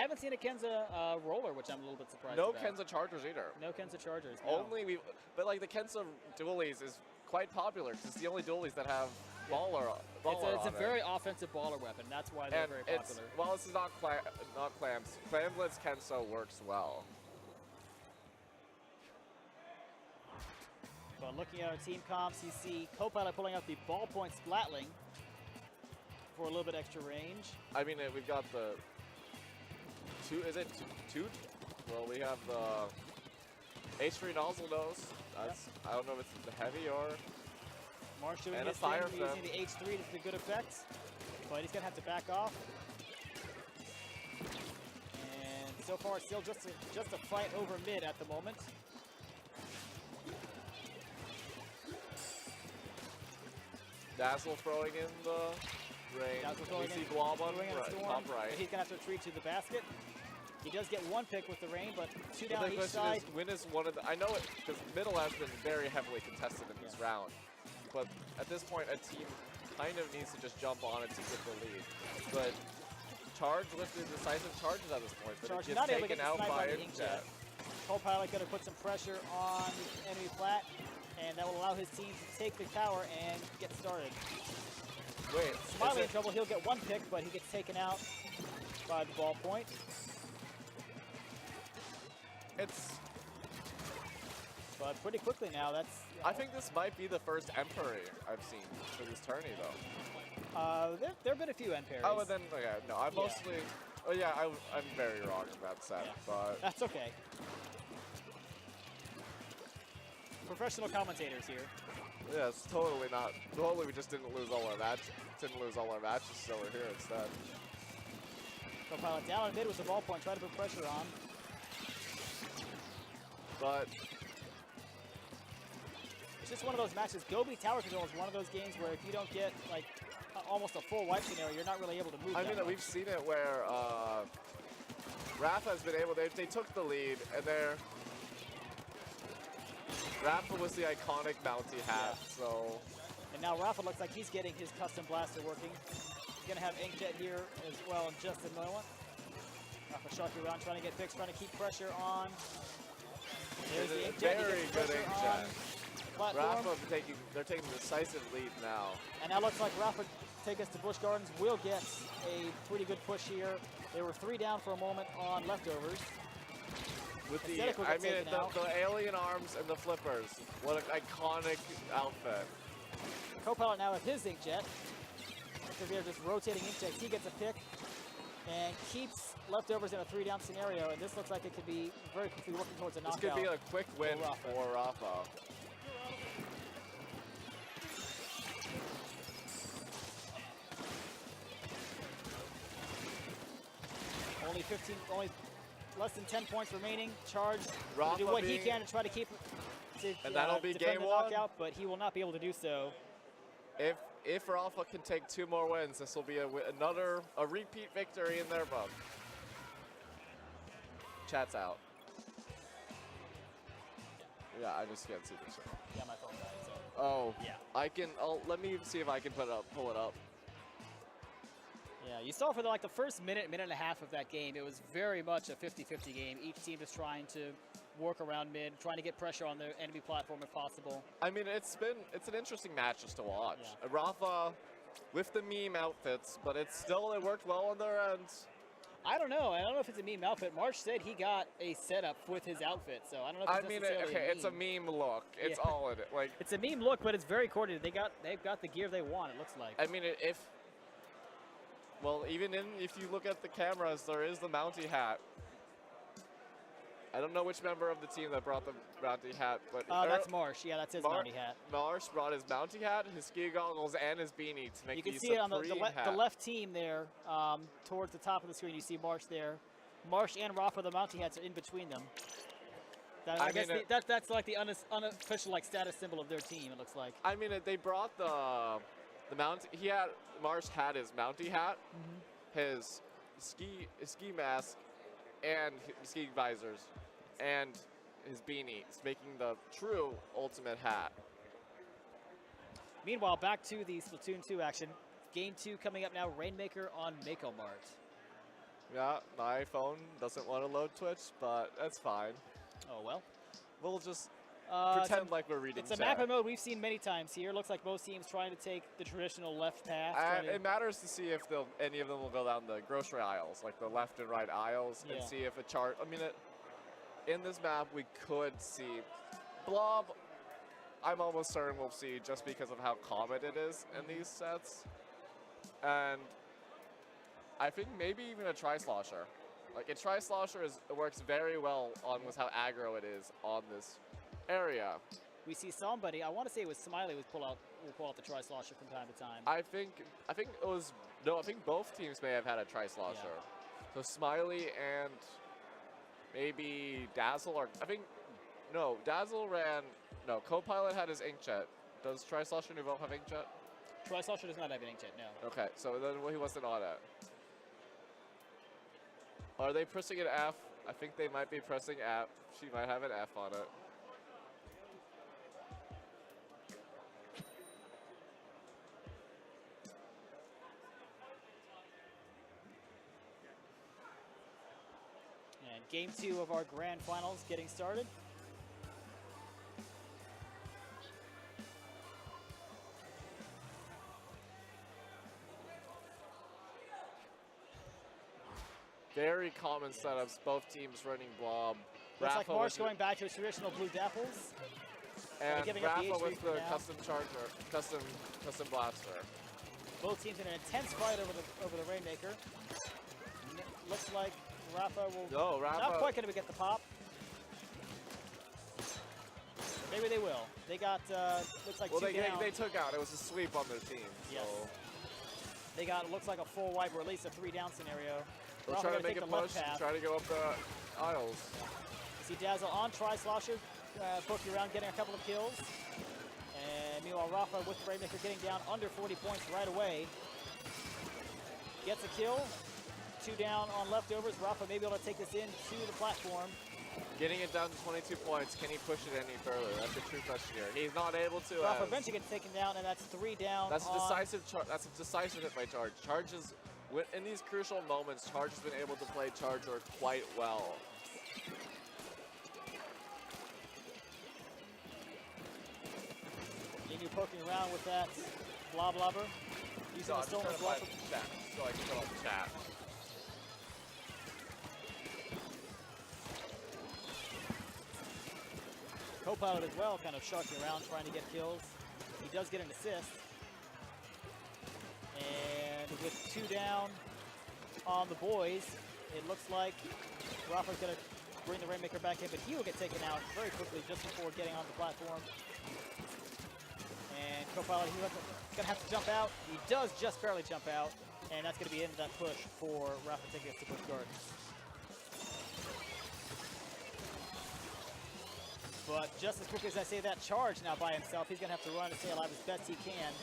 haven't seen a Kenza roller, which I'm a little bit surprised No about. Kenza Chargers either. No Kenza Chargers. No. But like the Kenza dualies is quite popular because it's the only dualies that have baller. It's a very offensive baller weapon. That's why they're very popular. Well, this is not clams. Clamblitz Kenzo works well. But looking at our team comps, you see Copilot pulling out the ballpoint Splatling for a little bit extra range. I mean, we've got the two. Is it two? Well, we have the H3 nozzle nose. That's I don't know if it's the heavy or. Marsh doing and his a fire thing, using the H3 to good effect, but he's gonna have to back off. And so far, it's still just a fight over mid at the moment. Dazzle throwing in the rain. We see Blob on top right. He's gonna have to retreat to the basket. He does get one pick with the rain, but two down each side. Win is one of the. I know it because middle has been very heavily contested in this round, but at this point, a team kind of needs to just jump on it to get the lead. But Charge lifted decisive charges at this point, but Charge it gets taken out by Inkjet. Copilot gonna put some pressure on the enemy flat, and that will allow his team to take the tower and get started. Wait, Smiley in trouble. He'll get one pick, but he gets taken out by the ball point. But pretty quickly now, that's... I think this might be the first Emperor I've seen for this tourney, though. There have been a few end parries. Oh, but then, okay, no, I'm mostly... Oh, yeah, I'm very wrong in that set, but... That's okay. Professional commentators here. Yeah, it's totally not... Totally we just didn't lose all our matches. So we're here instead. Copilot down in mid with the ball point, trying to put pressure on. But... It's just one of those matches. Gobi Tower Control is one of those games where if you don't get, like, almost a full wipe scenario, you're not really able to move. I mean, we've seen it where Rafa has been able. They took the lead, and Rafa was the iconic bounty hat. So. And now Rafa looks like he's getting his custom blaster working. He's gonna have Inkjet here as well in just a moment. Rafa sharky around, trying to get picks, trying to keep pressure on. There's the Inkjet. Very good Inkjet. Rafa they're taking decisive lead now. And now looks like Rafa take us to Busch Gardens will get a pretty good push here. They were 3 down for a moment on leftovers. With the alien arms and the flippers. What an iconic outfit. Copilot now with his Inkjet. Because they're just rotating Inkjets. He gets a pick and keeps leftovers in a 3 down scenario. And this looks like it could be very quickly working towards a knockout. This could be a quick win for Rafa. Only less than 10 points remaining. Charge Rafa do what he can to try to keep and that'll be game the 1 knockout, but he will not be able to do so. If Rafa can take 2 more wins, this will be a repeat victory in their book. Chat's out. Yeah, I just can't see this. Yeah, my phone died. So. Oh, yeah. Let me see if I can pull it up. Yeah, you saw for the first minute and a half of that game, it was very much a 50-50 game. Each team just trying to work around mid, trying to get pressure on the enemy platform if possible. I mean, it's an interesting match just to watch. Yeah. Rafa with the meme outfits, but it worked well on their end. I don't know. I don't know if it's a meme outfit. Marsh said he got a setup with his outfit, so I don't know if it's necessarily it's a meme look. It's all in it. It's a meme look, but it's very coordinated. They've got the gear they want, it looks like. I mean, well, if you look at the cameras, there is the Mountie hat. I don't know which member of the team that brought the Mountie hat, but that's Marsh. Yeah, that's his Mountie hat. Marsh brought his Mountie hat, his ski goggles, and his beanie to make you can see it on the left team there, towards the top of the screen. You see Marsh there. Marsh and Rafa, the Mountie hats, are in between them. That's like the unofficial status symbol of their team. It looks like. I mean, they brought the Mountie. Marsh had his Mountie hat, his ski mask, and his ski visors, and his beanie, making the true ultimate hat. Meanwhile, back to the Splatoon 2 action. Game 2 coming up now. Rainmaker on Mako Mart. Yeah, my phone doesn't want to load Twitch, but that's fine. Oh, well. We'll just pretend like we're reading It's a chat. map mode we've seen many times here. Looks like most teams trying to take the traditional left path. It matters to see if any of them will go down the grocery aisles, like the left and right aisles, and see if a chart. I mean, in this map, we could see Blob. I'm almost certain we'll see just because of how common it is in these sets. And I think maybe even a Tri-Slosher. Like a Tri-Slosher works very well with how aggro it is on this area. We see somebody, I want to say it was Smiley, would pull out the Tri-Slosher from time to time. I think it was, no, I think both teams may have had a Tri-Slosher. Yeah. So Smiley and maybe Dazzle, or I think, no, Dazzle ran, no, Copilot had his inkjet. Does Tri-Slosher Nouveau have inkjet? Tri-Slosher does not have an inkjet, no. Okay, so then he wasn't on it. Are they pressing an F? I think they might be pressing F. She might have an F on it. And game 2 of our grand finals getting started. Very common setups, both teams running Blob. Looks like Marsh going back to his traditional blue dapples. And Rafa with the custom charger, custom blaster. Both teams in an intense fight over the Rainmaker. Looks like Rafa will not quite going to get the pop. Maybe they will. They got looks like two down. They took out. It was a sweep on their team. Yes. So. They got looks like a full wipe or at least a 3-down scenario. They'll try to make a push, try to go up the aisles. You see Dazzle on Tri-Slosher, poking around, getting a couple of kills. And meanwhile, Rafa with the Rainmaker getting down under 40 points right away. Gets a kill. 2 down on leftovers. Rafa may be able to take this in to the platform. Getting it down to 22 points. Can he push it any further? That's a true question here. He's not able to. Rafa eventually gets taken down, and that's 3 down. That's a decisive hit by Charge. Charges. In these crucial moments, Charge has been able to play Charger quite well. Continue poking around with that Bloblobber. Using the Storm as well. So I can fill up the chat. Copilot as well, kind of sharking around, trying to get kills. He does get an assist. And with 2 down on the boys, it looks like Rafa's going to bring the Rainmaker back in, but he will get taken out very quickly just before getting on the platform. And Copilot, he's going to have to jump out. He does just barely jump out, and that's going to be into that push for Rafa taking us to Busch Gardens. But just as quickly as I say that, Charge now by himself, he's going to have to run to stay alive as best he can.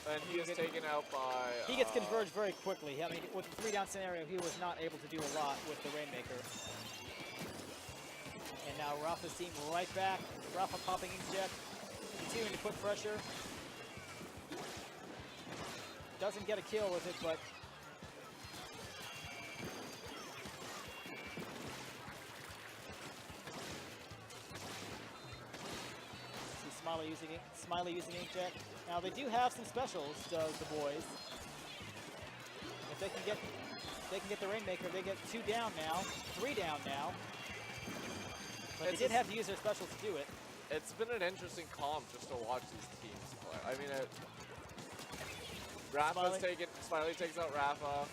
And he is taken out by... He gets converged very quickly. I mean, with the 3-down scenario, he was not able to do a lot with the Rainmaker. And now Rafa's team right back. Rafa popping inkjet, continuing to put pressure. Doesn't get a kill with it, but... Smiley using inkjet. Now they do have some specials, does the boys. If they can get the Rainmaker, they get 2 down now, 3 down now. But they did have to use their specials to do it. It's been an interesting comp just to watch these teams play. I mean, Smiley takes out Rafa.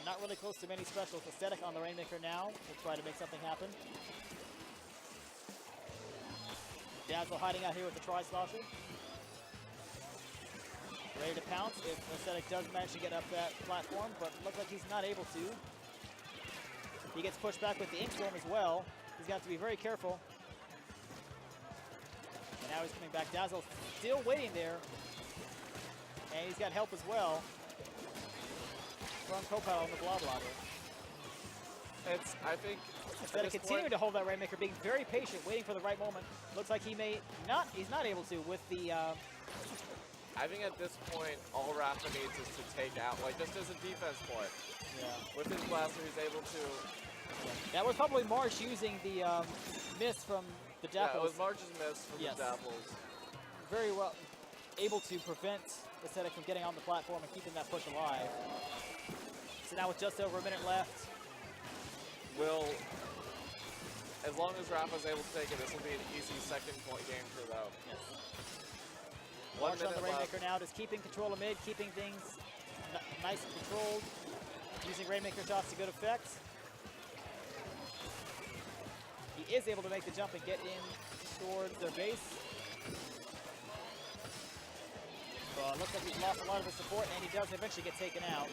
Not really close to many specials. Aesthetic on the Rainmaker now. We'll try to make something happen. Dazzle hiding out here with the Tri-Slosher. Ready to pounce if Aesthetic does manage to get up that platform, but it looks like he's not able to. He gets pushed back with the Ink Storm as well. He's got to be very careful. And now he's coming back. Dazzle still waiting there. And he's got help as well from Copilot on the Bloblobber. I think... Instead of continuing to hold that Rainmaker, being very patient, waiting for the right moment. Looks like he's not able to with the I think at this point, all Rafa needs is to take out, like just as a defense point. Yeah. With his blaster, he's able to. That was probably Marsh using the miss from the Dapples. Yeah, it was Marsh's miss from the Dapples. Very well able to prevent the Aesthetic from getting on the platform and keeping that push alive. So now with just over a minute left. As long as Rafa's able to take it, this will be an easy second point game for them. Yes. 1 Marsh on minute the Rainmaker left. now, just keeping control of mid, keeping things nice and controlled, using Rainmaker shots to good effect. He is able to make the jump and get in towards their base. Looks like he's lost a lot of his support, and he does eventually get taken out.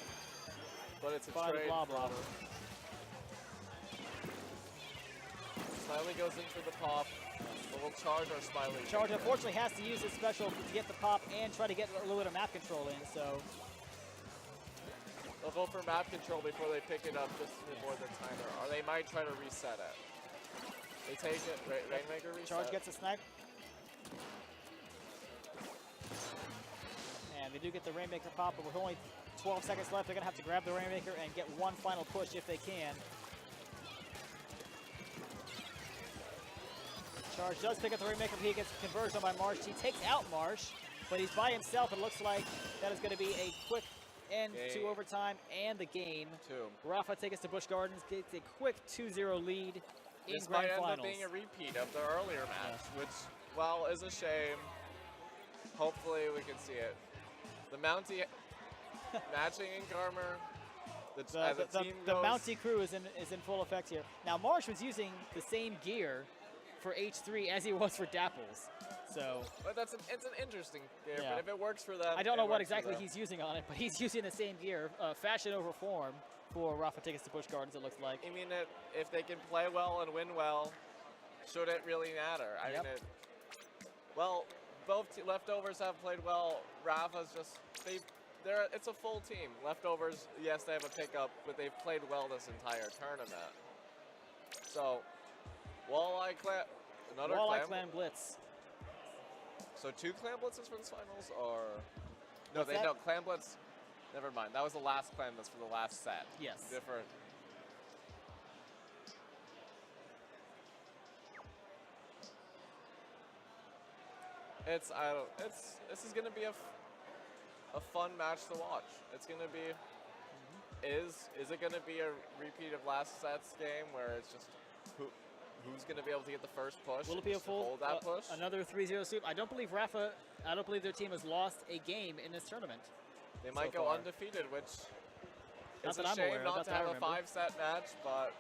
But it's a by trade. the Blob Robber. Smiley goes in for the pop, but we'll charge our Smiley. Charge unfortunately has to use his special to get the pop and try to get a little bit of map control in, so. They'll go for map control before they pick it up just before the timer, or they might try to reset it. They take it, Rainmaker reset. Charge gets a snipe. And they do get the Rainmaker pop, but with only 12 seconds left, they're gonna have to grab the Rainmaker and get one final push if they can. Charge does pick up the Rainmaker, but he gets converged on by Marsh. He takes out Marsh, but he's by himself. It looks like that is gonna be a quick end to overtime and the game. Rafa takes us to Busch Gardens, gets a quick 2-0 lead in this grand might end finals. up being a repeat of the earlier match, which, well, is a shame. Hopefully we can see it. The Mountie matching in Garmer. The Mountie crew is in full effect here. Now Marsh was using the same gear for H3 as he was for Dapples. So, but it's an interesting gear, but if it works for them, I don't know what exactly he's using on it, but he's using the same gear, fashion over form, for Rafa tickets to Busch Gardens, it looks like. I mean, if they can play well and win well, should it really matter? I mean, well, both leftovers have played well. Rafa's just, it's a full team. Leftovers, yes, they have a pickup, but they've played well this entire tournament. So, Walleye Clan, another Clan Blitz. So 2 Clan Blitzes for this finals, or no? Clan Blitz. Never mind. That was the last Clan Blitz for the last set. Yes. Different. This is gonna be a fun match to watch. It's gonna be. Is it gonna be a repeat of last set's game where it's just who's going to be able to get the first push? Will it be a full hold that push? Another 3-0 sweep? I don't believe their team has lost a game in this tournament. They might go undefeated, which is a shame not to have a 5-set match, but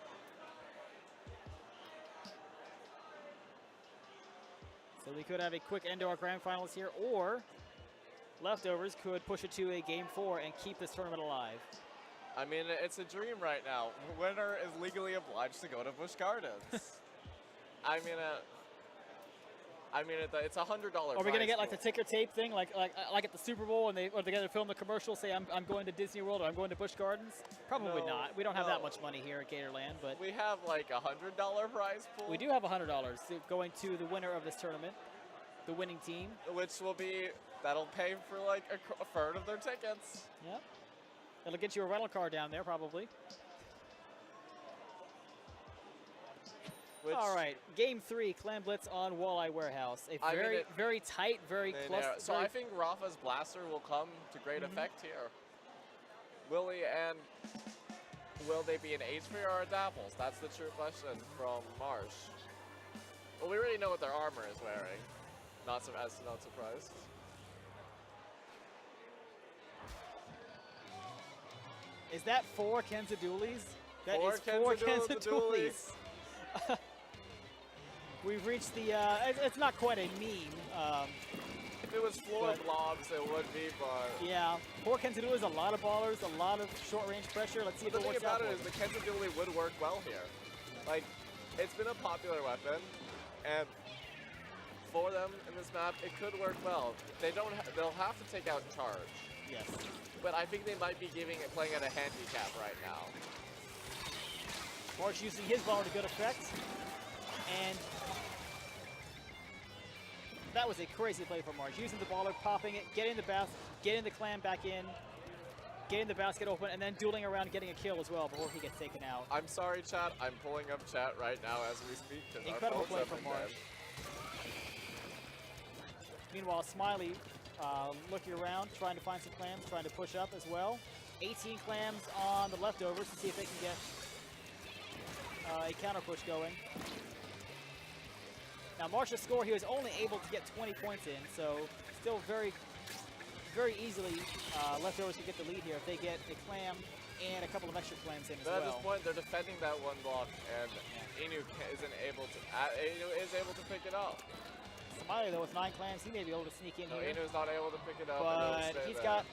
so we could have a quick end to our grand finals here, or Leftovers could push it to a game 4 and keep this tournament alive. I mean, it's a dream right now. The winner is legally obliged to go to Busch Gardens. It's $100. Are we gonna get like the ticker tape thing, like at the Super Bowl, and they're gonna film the commercial, say I'm going to Disney World or I'm going to Busch Gardens? Probably not. We don't have that much money here at GatorLAN, but we have like $100 prize pool. We do have $100 going to the winner of this tournament, the winning team, that'll pay for like a third of their tickets. Yep. It'll get you a rental car down there, probably. All right, game 3, Clan Blitz on Walleye Warehouse. A very tight, very close. So I think Rafa's blaster will come to great effect here. Will they be an H3 or a Dapples? That's the true question from Marsh. Well, we already know what their armor is wearing. Not surprised. Is that 4 Kenzadulis? That is 4 Kenzadulis. We've reached the, it's not quite a meme. If it was floor blobs, it would be, but... Yeah, 4 Kenzadulis, a lot of ballers, a lot of short-range pressure. Let's see if it works out. The thing about it is the Kenzaduli would work well here. Like, it's been a popular weapon, and for them in this map, it could work well. They'll have to take out charge. Yes. But I think they might be playing at a handicap right now. Marsh using his baller to good effect. And that was a crazy play from Marsh. Using the baller, popping it, getting the clam back in, getting the basket open, and then dueling around, getting a kill as well before he gets taken out. I'm sorry, chat. I'm pulling up chat right now as we speak. Incredible play from Marsh. Meanwhile, Smiley looking around, trying to find some clams, trying to push up as well. 18 clams on the leftovers to see if they can get a counter push going. Now Marsh's score, he was only able to get 20 points in, so still very easily leftovers could get the lead here if they get a clam and a couple of extra clams in as well. At this point, they're defending that one block, and Inu is able to pick it up. Smiley though with 9 clams, he may be able to sneak in here. Inu's not able to pick it up, but he's got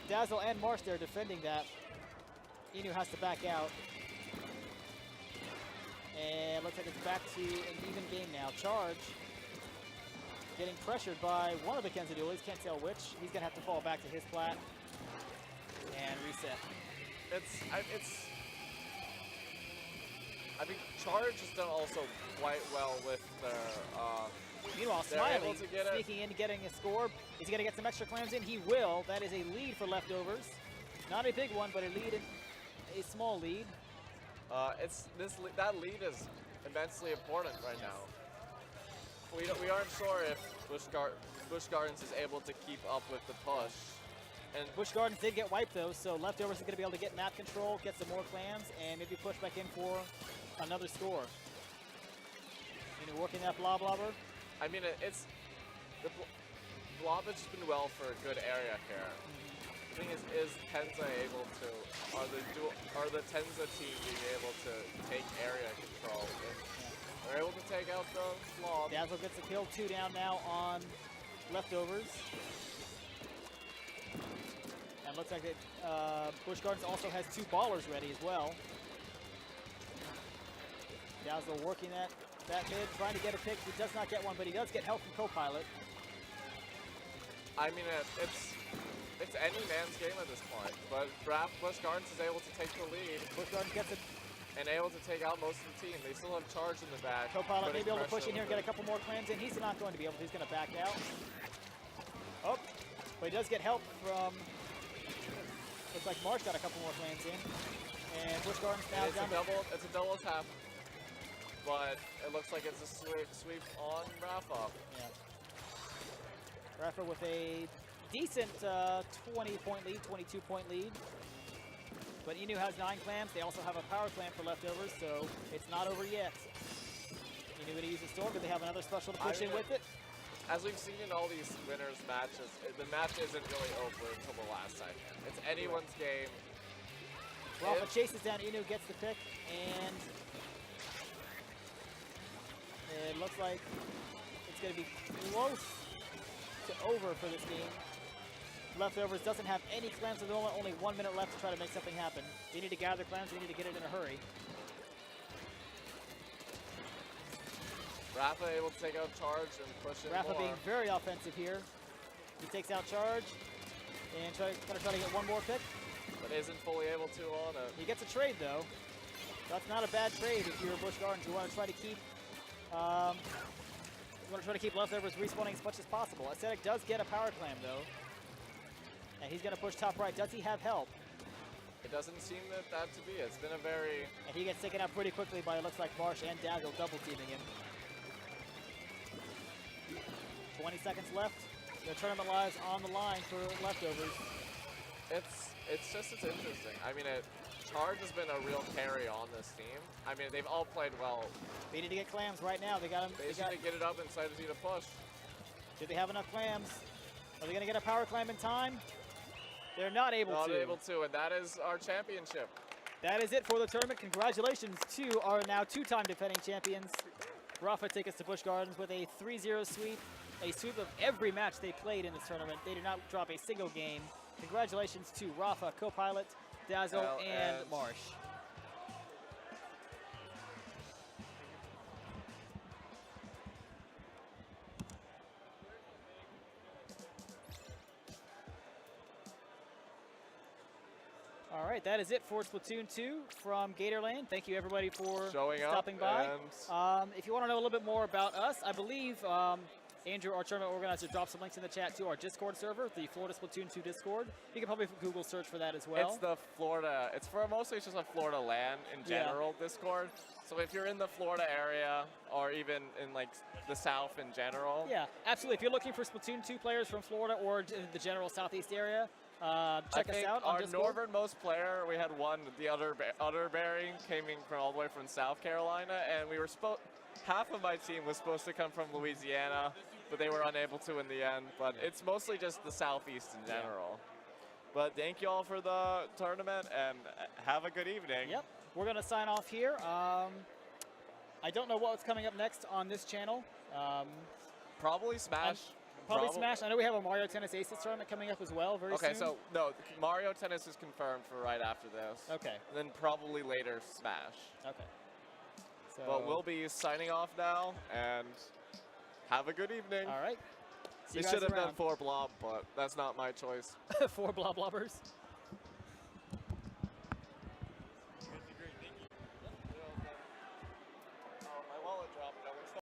Dazzle and Marsh there defending that. Inu has to back out. And looks like it's back to an even game now. Charge getting pressured by one of the Kenza duelies. Can't tell which. He's going to have to fall back to his plat and reset. I think Charge has done also quite well with their... Meanwhile, Smiley sneaking in, getting a score. Is he going to get some extra clams in? He will. That is a lead for leftovers. Not a big one, but a small lead. That lead is immensely important right now. We aren't sure if Busch Gardens is able to keep up with the push. And Busch Gardens did get wiped though, so leftovers is going to be able to get map control, get some more clams, and maybe push back in for another score. Working that blobber. I mean, the blob has just been well for a good area here. The thing is Tenza able to, are the Tenza team being able to take area control? And they're able to take out the blob. Dazzle gets a kill, 2 down now on leftovers. And looks like that Busch Gardens also has 2 ballers ready as well. Dazzle working that mid, trying to get a pick. He does not get one, but he does get help from Co-Pilot. I mean, it's any man's game at this point, but Busch Gardens is able to take the lead. Busch Gardens gets it. And able to take out most of the team. They still have Charge in the back. Co-Pilot may be able to push in here and get a couple more clams in. He's not going to be able to. He's going to back out. Oh, but he does get help from, looks like Marsh got a couple more clams in. And Busch Gardens now down It's a double tap. But it looks like it's a sweep on Rafa. Yeah. Rafa with a decent 20-point lead, 22-point lead. But Inu has 9 clams. They also have a power clam for leftovers, so it's not over yet. Inu would use the storm, but they have another special to push in with it. As we've seen in all these winners matches, the match isn't really over until the last second. It's anyone's game. Rafa chases down Inu, gets the pick, and it looks like it's going to be close to over for this game. Leftovers doesn't have any clams, so there's only 1 minute left to try to make something happen. They need to gather clams, they need to get it in a hurry. Rafa able to take out Charge and push in Rafa more. being very offensive here. He takes out Charge and going to try to get one more pick. But isn't fully able to on it. He gets a trade though. That's not a bad trade if you're Busch Gardens. You want to try to keep leftovers respawning as much as possible. Aesthetic does get a power clam though. And he's going to push top right. Does he have help? It doesn't seem that to be. It's been a very... And he gets taken out pretty quickly by, it looks like, Marsh and Dazzle double teaming him. 20 seconds left. The tournament lives on the line for leftovers. It's interesting. I mean, Charge has been a real carry on this team. I mean, they've all played well. They need to get clams right now. They got them. They just need to get it up inside to see the push. Do they have enough clams? Are they going to get a power clam in time? They're not able to. Not able to, and that is our championship. That is it for the tournament. Congratulations to our now 2-time defending champions. Rafa take us to Busch Gardens with a 3-0 sweep. A sweep of every match they played in this tournament. They did not drop a single game. Congratulations to Rafa, Co-Pilot, Dazzle, and Marsh. All right, that is it for Splatoon 2 from GatorLAN. Thank you, everybody, for stopping by. If you want to know a little bit more about us, I believe Andrew, our tournament organizer, dropped some links in the chat to our Discord server, the Florida Splatoon 2 Discord. You can probably Google search for that as well. It's the Florida, it's for mostly just a Florida LAN in general Discord. So if you're in the Florida area or even in like the South in general. Yeah, absolutely. If you're looking for Splatoon 2 players from Florida or the general Southeast area, check us out on our Discord. northernmost player, we had one, the other bearing, coming from all the way from South Carolina, and we were half of my team was supposed to come from Louisiana, but they were unable to in the end. But it's mostly just the Southeast in general. But thank you all for the tournament, and have a good evening. Yep, we're going to sign off here. I don't know what's coming up next on this channel. Probably Smash. Probably Smash. I know we have a Mario Tennis Aces tournament coming up as well very soon. Okay, so no, Mario Tennis is confirmed for right after this. Okay. And then probably later Smash. Okay. So but we'll be signing off now, and have a good evening. All right. They should have done 4 blob, but that's not my choice. 4 blob blobbers.